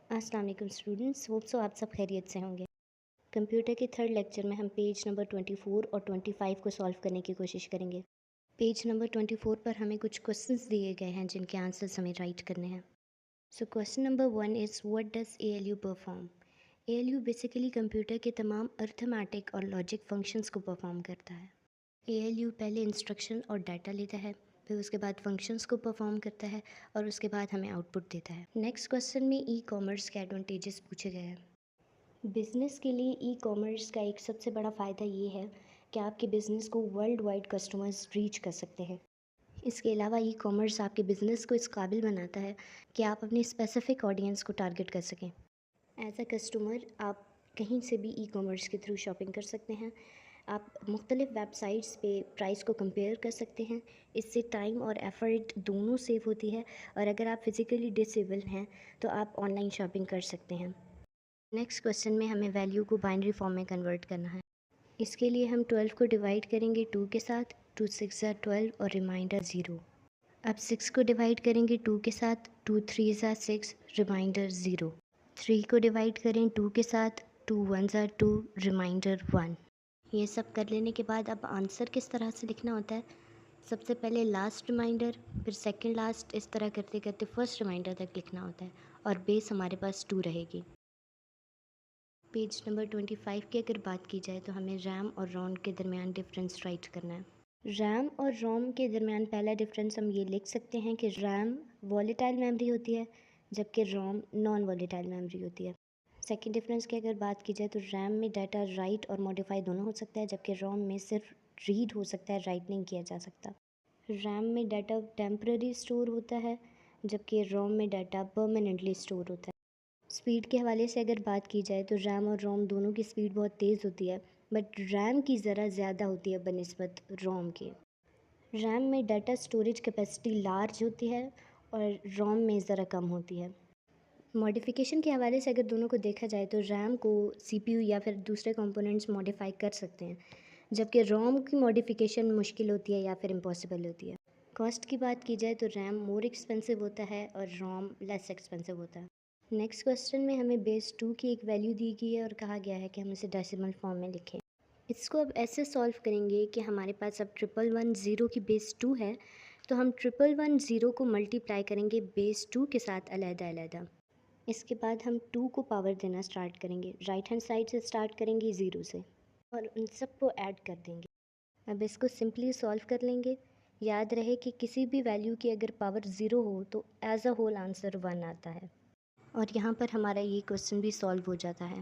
अस्सलाम वालेकुम students, hope so आप सब खैरियत से होंगे। कंप्यूटर के थर्ड लेक्चर में हम पेज नंबर 24 और 25 को सॉल्व करने की कोशिश करेंगे। पेज नंबर 24 पर हमें कुछ क्वेश्चंस दिए गए हैं जिनके आंसर्स हमें राइट करने हैं। So question number 1 is what does ALU perform. ALU basically computer के तमाम अर्थमेटिक और लॉजिक फंक्शंस को परफॉर्म करता है। ALU पहले इंस्ट्रक्शन और डाटा लेता है, फिर उसके बाद फंक्शंस को परफॉर्म करता है और उसके बाद हमें आउटपुट देता है। नेक्स्ट क्वेश्चन में ई कॉमर्स के एडवांटेजेस पूछे गए हैं। बिज़नेस के लिए ई कॉमर्स का एक सबसे बड़ा फ़ायदा ये है कि आपके बिज़नेस को वर्ल्ड वाइड कस्टमर्स रीच कर सकते हैं। इसके अलावा ई कॉमर्स आपके बिज़नेस को इस काबिल बनाता है कि आप अपनी स्पेसिफ़िक ऑडियंस को टारगेट कर सकें। एज अ कस्टमर आप कहीं से भी ई कॉमर्स के थ्रू शॉपिंग कर सकते हैं। आप मुख्तलिफ़ वेबसाइट्स पे प्राइस को कंपेयर कर सकते हैं। इससे टाइम और एफ़र्ट दोनों सेव होती है, और अगर आप फिज़िकली डिसेबल हैं तो आप ऑनलाइन शॉपिंग कर सकते हैं। नेक्स्ट क्वेश्चन में हमें वैल्यू को बाइनरी फॉर्म में कन्वर्ट करना है। इसके लिए हम 12 को डिवाइड करेंगे 2 के साथ, 2 6 ज़ा 12 और रिमाइंडर 0। अब 6 को डिवाइड करेंगे 2 के साथ, 2 3 ज़ा 6, रिमाइंडर 0। 3 को डिवाइड करें 2 के साथ, 2 1 ज़ा 2, रिमाइंडर 1। ये सब कर लेने के बाद अब आंसर किस तरह से लिखना होता है। सबसे पहले लास्ट रिमाइंडर, फिर सेकंड लास्ट, इस तरह करते करते फर्स्ट रिमाइंडर तक लिखना होता है और बेस हमारे पास 2 रहेगी। पेज नंबर 25 की अगर बात की जाए तो हमें रैम और रोम के दरमियान डिफरेंस राइट करना है। रैम और रोम के दरमियान पहला डिफरेंस हम ये लिख सकते हैं कि रैम वॉलेटाइल मेमोरी होती है जबकि रोम नॉन वॉलेटाइल मेमोरी होती है। सेकंड डिफरेंस की अगर बात की जाए तो रैम में डाटा राइट और मॉडिफाई दोनों हो सकता है, जबकि रोम में सिर्फ रीड हो सकता है, राइट नहीं किया जा सकता। रैम में डाटा टेम्पररी स्टोर होता है जबकि रोम में डाटा परमानेंटली स्टोर होता है। स्पीड के हवाले से अगर बात की जाए तो रैम और रोम दोनों की स्पीड बहुत तेज़ होती है, बट रैम की ज़रा ज़्यादा होती है बनिस्बत रोम के। रैम में डाटा स्टोरेज कैपेसिटी लार्ज होती है और रोम में ज़रा कम होती है। मॉडिफिकेशन के हवाले से अगर दोनों को देखा जाए तो रैम को CPU या फिर दूसरे कंपोनेंट्स मॉडिफाई कर सकते हैं, जबकि रोम की मॉडिफिकेशन मुश्किल होती है या फिर इम्पॉसिबल होती है। कॉस्ट की बात की जाए तो रैम मोर एक्सपेंसिव होता है और रोम लेस एक्सपेंसिव होता है। नेक्स्ट क्वेश्चन में हमें बेस 2 की एक वैल्यू दी गई है और कहा गया है कि हम इसे डेसिमल फॉर्म में लिखें। इसको अब ऐसे सॉल्व करेंगे कि हमारे पास अब 1110 की बेस 2 है, तो हम 1110 को मल्टीप्लाई करेंगे बेस 2 के साथ अलग-अलग। इसके बाद हम 2 को पावर देना स्टार्ट करेंगे, राइट हैंड साइड से स्टार्ट करेंगे 0 से और उन सब को ऐड कर देंगे। अब इसको सिंपली सॉल्व कर लेंगे। याद रहे कि किसी भी वैल्यू की अगर पावर 0 हो तो एज अ होल आंसर 1 आता है, और यहाँ पर हमारा ये क्वेश्चन भी सॉल्व हो जाता है।